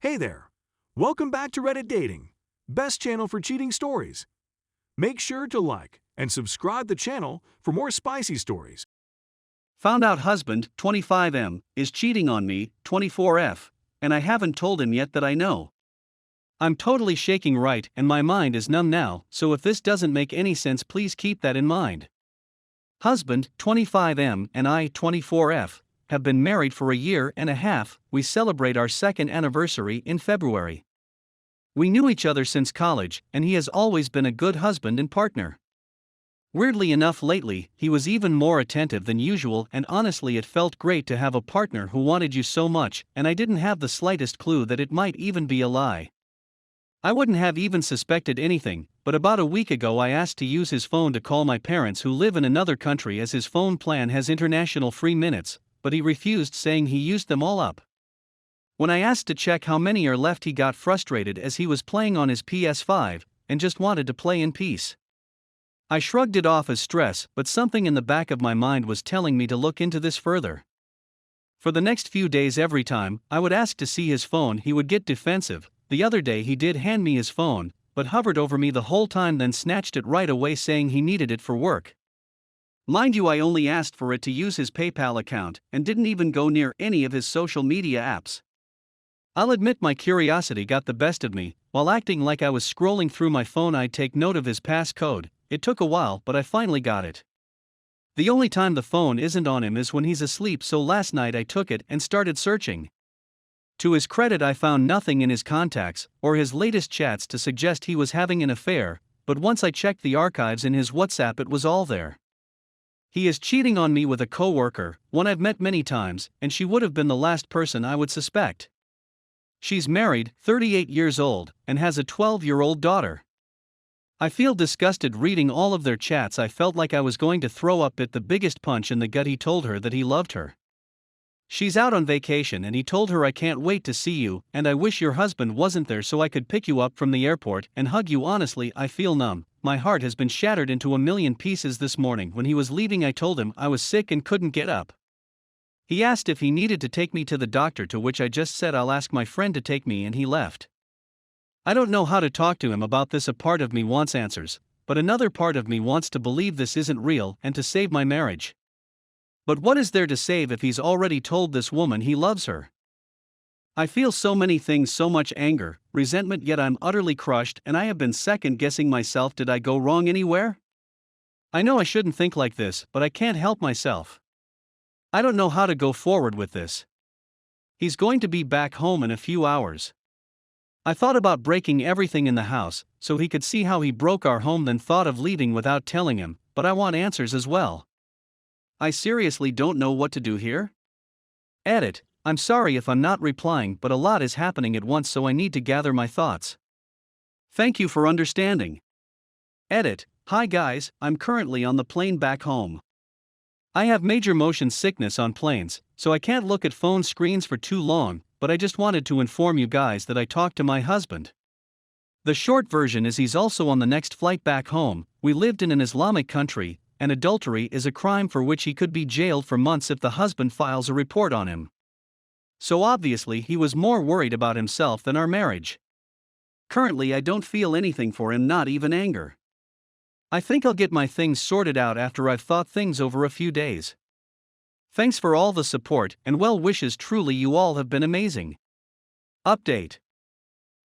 Hey there! Welcome back to Reddit Dating, best channel for cheating stories. Make sure to like and subscribe the channel for more spicy stories. Found out husband, 25M, is cheating on me, 24F, and I haven't told him yet that I know. I'm totally shaking right and my mind is numb now, so if this doesn't make any sense please keep that in mind. Husband, 25M, and I, 24F, have been married for a year and a half. We celebrate our second anniversary in February. We knew each other since college, and he has always been a good husband and partner. Weirdly enough, lately, he was even more attentive than usual, and honestly, it felt great to have a partner who wanted you so much, and I didn't have the slightest clue that it might even be a lie. I wouldn't have even suspected anything, but about a week ago I asked to use his phone to call my parents who live in another country as his phone plan has international free minutes, but he refused, saying he used them all up. When I asked to check how many are left, he got frustrated as he was playing on his PS5 and just wanted to play in peace. I shrugged it off as stress, but something in the back of my mind was telling me to look into this further. For the next few days, every time I would ask to see his phone, he would get defensive. The other day he did hand me his phone, but hovered over me the whole time, then snatched it right away, saying he needed it for work. Mind you, I only asked for it to use his PayPal account and didn't even go near any of his social media apps. I'll admit my curiosity got the best of me. While acting like I was scrolling through my phone, I'd take note of his passcode. It took a while, but I finally got it. The only time the phone isn't on him is when he's asleep, so last night I took it and started searching. To his credit, I found nothing in his contacts or his latest chats to suggest he was having an affair, but once I checked the archives in his WhatsApp, it was all there. He is cheating on me with a coworker, one I've met many times, and she would have been the last person I would suspect. She's married, 38 years old, and has a 12-year-old daughter. I feel disgusted reading all of their chats. I felt like I was going to throw up. At the biggest punch in the gut, he told her that he loved her. She's out on vacation and he told her, "I can't wait to see you, and I wish your husband wasn't there so I could pick you up from the airport and hug you." Honestly, I feel numb. My heart has been shattered into a million pieces. This morning when he was leaving, I told him I was sick and couldn't get up. He asked if he needed to take me to the doctor, to which I just said I'll ask my friend to take me, and he left. I don't know how to talk to him about this. A part of me wants answers, but another part of me wants to believe this isn't real and to save my marriage. But what is there to save if he's already told this woman he loves her? I feel so many things, so much anger, resentment, yet I'm utterly crushed, and I have been second-guessing myself. Did I go wrong anywhere? I know I shouldn't think like this, but I can't help myself. I don't know how to go forward with this. He's going to be back home in a few hours. I thought about breaking everything in the house so he could see how he broke our home, then thought of leaving without telling him, but I want answers as well. I seriously don't know what to do here. Edit. I'm sorry if I'm not replying, but a lot is happening at once, so I need to gather my thoughts. Thank you for understanding. Edit. Hi guys, I'm currently on the plane back home. I have major motion sickness on planes, so I can't look at phone screens for too long, but I just wanted to inform you guys that I talked to my husband. The short version is he's also on the next flight back home. We lived in an Islamic country, and adultery is a crime for which he could be jailed for months if the husband files a report on him. So obviously he was more worried about himself than our marriage. Currently I don't feel anything for him, not even anger. I think I'll get my things sorted out after I've thought things over a few days. Thanks for all the support and well wishes. Truly, you all have been amazing. Update.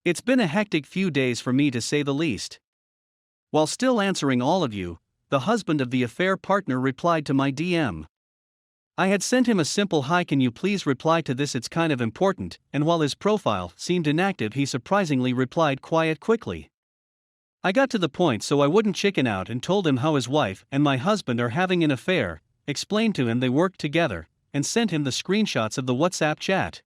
It's been a hectic few days for me, to say the least. While still answering all of you, the husband of the affair partner replied to my DM. I had sent him a simple "Hi, can you please reply to this, it's kind of important," and while his profile seemed inactive, he surprisingly replied quickly. I got to the point so I wouldn't chicken out and told him how his wife and my husband are having an affair, explained to him they work together, and sent him the screenshots of the WhatsApp chat.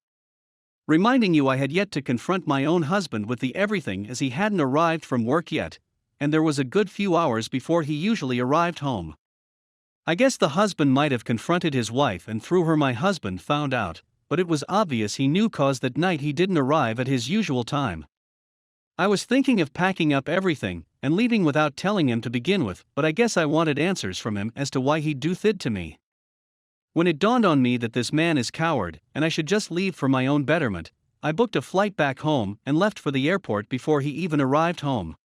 Reminding you I had yet to confront my own husband with the everything, as he hadn't arrived from work yet, and there was a good few hours before he usually arrived home. I guess the husband might have confronted his wife, and through her my husband found out, but it was obvious he knew, cause that night he didn't arrive at his usual time. I was thinking of packing up everything and leaving without telling him to begin with, but I guess I wanted answers from him as to why he'd do that to me. When it dawned on me that this man is coward and I should just leave for my own betterment, I booked a flight back home and left for the airport before he even arrived home.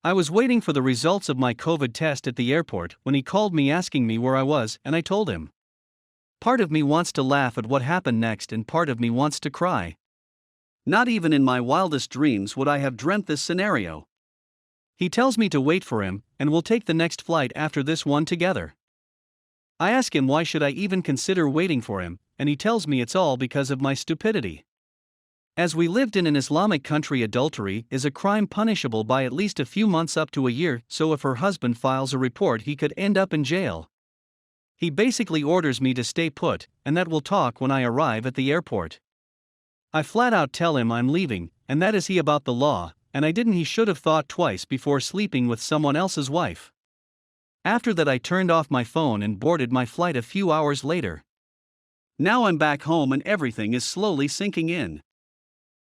I was waiting for the results of my COVID test at the airport when he called me asking me where I was, and I told him. Part of me wants to laugh at what happened next and part of me wants to cry. Not even in my wildest dreams would I have dreamt this scenario. He tells me to wait for him, and we'll take the next flight after this one together. I ask him why should I even consider waiting for him, and he tells me it's all because of my stupidity. As we lived in an Islamic country, adultery is a crime punishable by at least a few months up to a year, so if her husband files a report he could end up in jail. He basically orders me to stay put, and that we'll talk when I arrive at the airport. I flat out tell him I'm leaving, and that is he about the law, and I didn't. He should have thought twice before sleeping with someone else's wife. After that I turned off my phone and boarded my flight a few hours later. Now I'm back home and everything is slowly sinking in.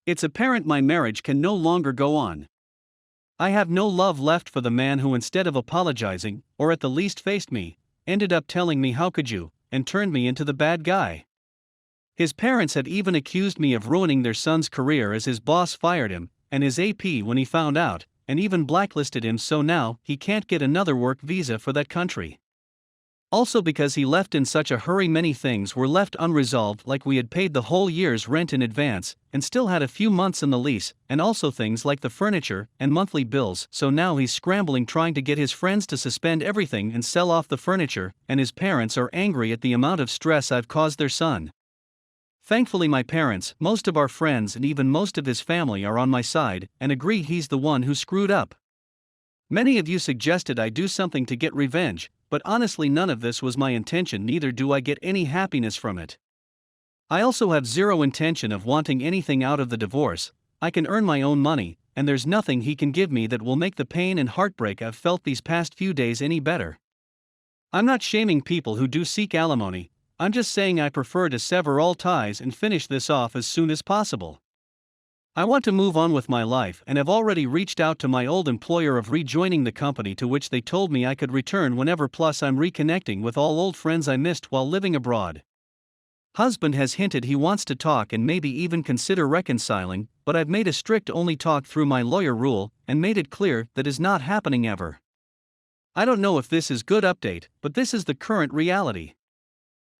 It's apparent my marriage can no longer go on. I have no love left for the man who, instead of apologizing, or at the least faced me, ended up telling me how could you, and turned me into the bad guy. His parents have even accused me of ruining their son's career as his boss fired him, and his AP when he found out, and even blacklisted him, so now he can't get another work visa for that country. Also because he left in such a hurry, many things were left unresolved, like we had paid the whole year's rent in advance, and still had a few months in the lease, and also things like the furniture and monthly bills, so now he's scrambling trying to get his friends to suspend everything and sell off the furniture, and his parents are angry at the amount of stress I've caused their son. Thankfully my parents, most of our friends and even most of his family are on my side, and agree he's the one who screwed up. Many of you suggested I do something to get revenge, but honestly none of this was my intention, neither do I get any happiness from it. I also have zero intention of wanting anything out of the divorce. I can earn my own money, and there's nothing he can give me that will make the pain and heartbreak I've felt these past few days any better. I'm not shaming people who do seek alimony, I'm just saying I prefer to sever all ties and finish this off as soon as possible. I want to move on with my life and have already reached out to my old employer of rejoining the company, to which they told me I could return whenever, plus I'm reconnecting with all old friends I missed while living abroad. Husband has hinted he wants to talk and maybe even consider reconciling, but I've made a strict only talk through my lawyer rule and made it clear that is not happening ever. I don't know if this is good update, but this is the current reality.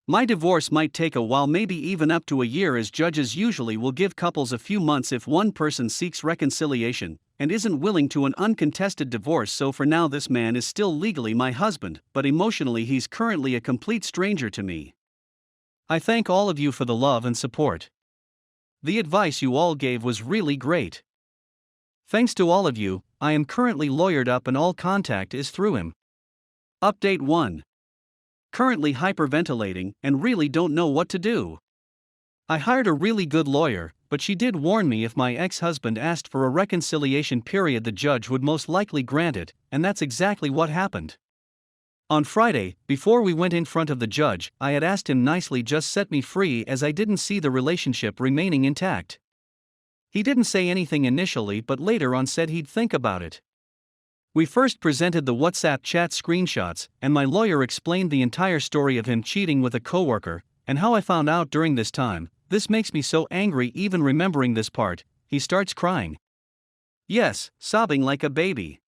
My divorce might take a while, maybe even up to a year, as judges usually will give couples a few months if one person seeks reconciliation and isn't willing to an uncontested divorce. So for now this man is still legally my husband, but emotionally he's currently a complete stranger to me. I thank all of you for the love and support. The advice you all gave was really great. Thanks to all of you, I am currently lawyered up and all contact is through him. Update 1. Currently hyperventilating and really don't know what to do. I hired a really good lawyer, but she did warn me if my ex-husband asked for a reconciliation period the judge would most likely grant it, and that's exactly what happened. On Friday, before we went in front of the judge, I had asked him nicely just set me free as I didn't see the relationship remaining intact. He didn't say anything initially, but later on said he'd think about it. We first presented the WhatsApp chat screenshots, and my lawyer explained the entire story of him cheating with a coworker, and how I found out during this time. This makes me so angry even remembering this part. He starts crying. Yes, sobbing like a baby.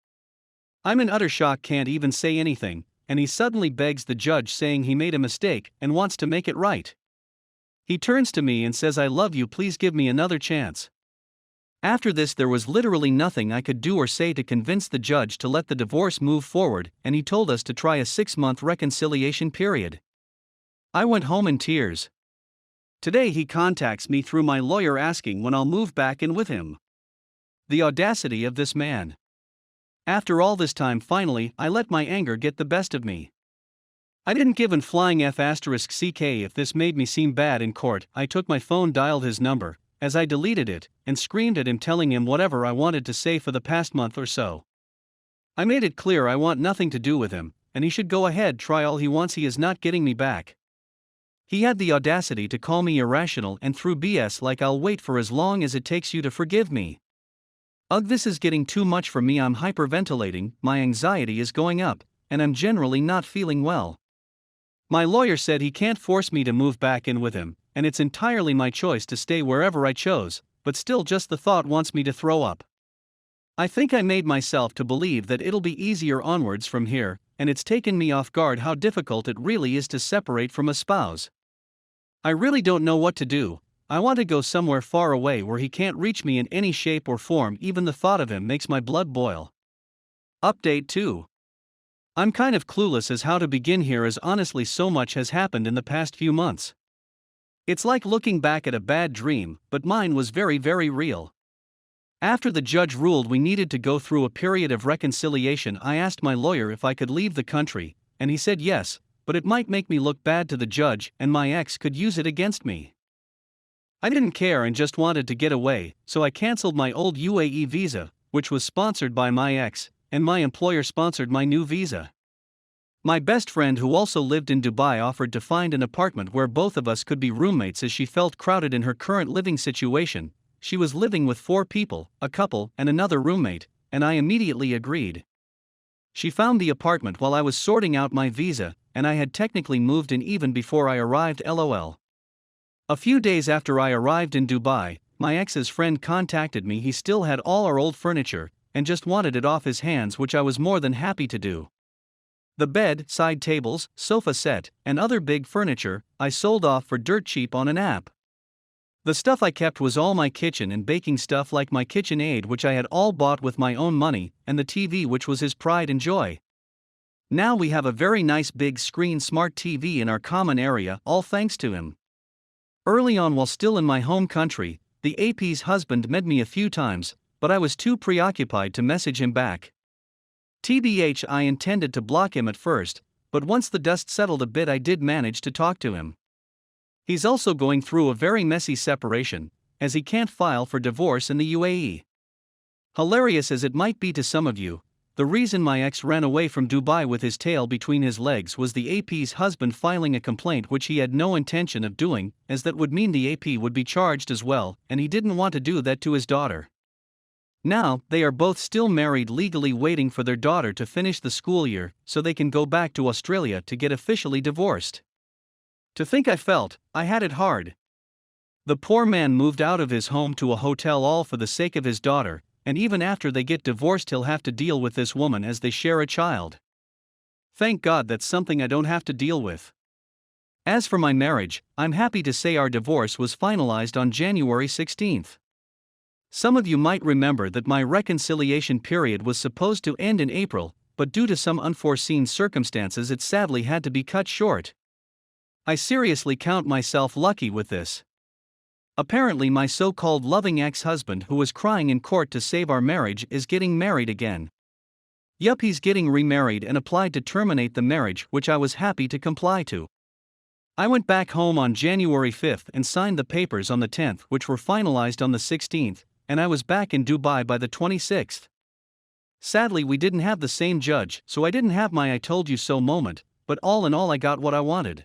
I'm in utter shock, can't even say anything, and he suddenly begs the judge, saying he made a mistake and wants to make it right. He turns to me and says, "I love you, please give me another chance." After this there was literally nothing I could do or say to convince the judge to let the divorce move forward, and he told us to try a 6-month reconciliation period. I went home in tears. Today he contacts me through my lawyer asking when I'll move back in with him. The audacity of this man. After all this time, finally I let my anger get the best of me. I didn't give an flying F***ck if this made me seem bad in court. I took my phone, dialed his number, as I deleted it, and screamed at him, telling him whatever I wanted to say for the past month or so. I made it clear I want nothing to do with him, and he should go ahead, try all he wants, he is not getting me back. He had the audacity to call me irrational and threw BS like I'll wait for as long as it takes you to forgive me. Ugh, this is getting too much for me. I'm hyperventilating, my anxiety is going up, and I'm generally not feeling well. My lawyer said he can't force me to move back in with him, and it's entirely my choice to stay wherever I chose, but still just the thought wants me to throw up. I think I made myself to believe that it'll be easier onwards from here, and it's taken me off guard how difficult it really is to separate from a spouse. I really don't know what to do. I want to go somewhere far away where he can't reach me in any shape or form. Even the thought of him makes my blood boil. Update 2. I'm kind of clueless as how to begin here, as honestly so much has happened in the past few months. It's like looking back at a bad dream, but mine was very, very real. After the judge ruled we needed to go through a period of reconciliation, I asked my lawyer if I could leave the country, and he said yes, but it might make me look bad to the judge and my ex could use it against me. I didn't care and just wanted to get away, so I cancelled my old UAE visa, which was sponsored by my ex, and my employer sponsored my new visa. My best friend, who also lived in Dubai, offered to find an apartment where both of us could be roommates as she felt crowded in her current living situation. She was living with 4 people, a couple and another roommate, and I immediately agreed. She found the apartment while I was sorting out my visa, and I had technically moved in even before I arrived. LOL. A few days after I arrived in Dubai, my ex's friend contacted me. He still had all our old furniture, and just wanted it off his hands, which I was more than happy to do. The bed, side tables, sofa set, and other big furniture, I sold off for dirt cheap on an app. The stuff I kept was all my kitchen and baking stuff, like my KitchenAid, which I had all bought with my own money, and the TV, which was his pride and joy. Now we have a very nice big screen smart TV in our common area, all thanks to him. Early on, while still in my home country, the AP's husband met me a few times, but I was too preoccupied to message him back. TBH, I intended to block him at first, but once the dust settled a bit I did manage to talk to him. He's also going through a very messy separation, as he can't file for divorce in the UAE. Hilarious as it might be to some of you, the reason my ex ran away from Dubai with his tail between his legs was the AP's husband filing a complaint, which he had no intention of doing, as that would mean the AP would be charged as well, and he didn't want to do that to his daughter. Now, they are both still married, legally waiting for their daughter to finish the school year so they can go back to Australia to get officially divorced. To think I felt I had it hard. The poor man moved out of his home to a hotel, all for the sake of his daughter, and even after they get divorced he'll have to deal with this woman as they share a child. Thank God that's something I don't have to deal with. As for my marriage, I'm happy to say our divorce was finalized on January 16th. Some of you might remember that my reconciliation period was supposed to end in April, but due to some unforeseen circumstances it sadly had to be cut short. I seriously count myself lucky with this. Apparently my so-called loving ex-husband, who was crying in court to save our marriage, is getting married again. Yup, he's getting remarried and applied to terminate the marriage, which I was happy to comply to. I went back home on January 5th and signed the papers on the 10th, which were finalized on the 16th, and I was back in Dubai by the 26th. Sadly, we didn't have the same judge, so I didn't have my I told you so moment, but all in all I got what I wanted.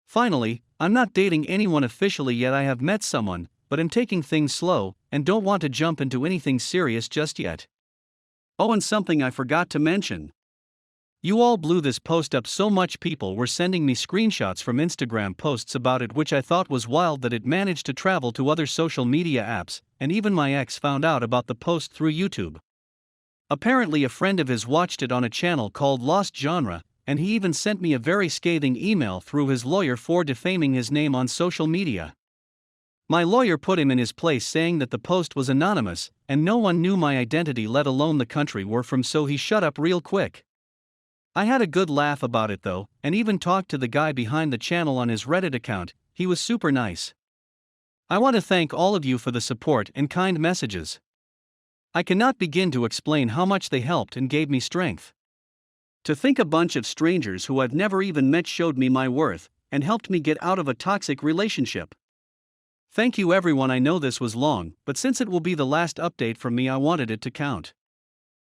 Finally, I'm not dating anyone officially yet. I have met someone, but am taking things slow, and don't want to jump into anything serious just yet. Oh, and something I forgot to mention. You all blew this post up so much. People were sending me screenshots from Instagram posts about it, which I thought was wild that it managed to travel to other social media apps, and even my ex found out about the post through YouTube. Apparently a friend of his watched it on a channel called Lost Genre, and he even sent me a very scathing email through his lawyer for defaming his name on social media. My lawyer put him in his place, saying that the post was anonymous, and no one knew my identity, let alone the country we're from, so he shut up real quick. I had a good laugh about it though, and even talked to the guy behind the channel on his Reddit account. He was super nice. I want to thank all of you for the support and kind messages. I cannot begin to explain how much they helped and gave me strength. To think a bunch of strangers who I've never even met showed me my worth, and helped me get out of a toxic relationship. Thank you everyone. I know this was long, but since it will be the last update from me, I wanted it to count.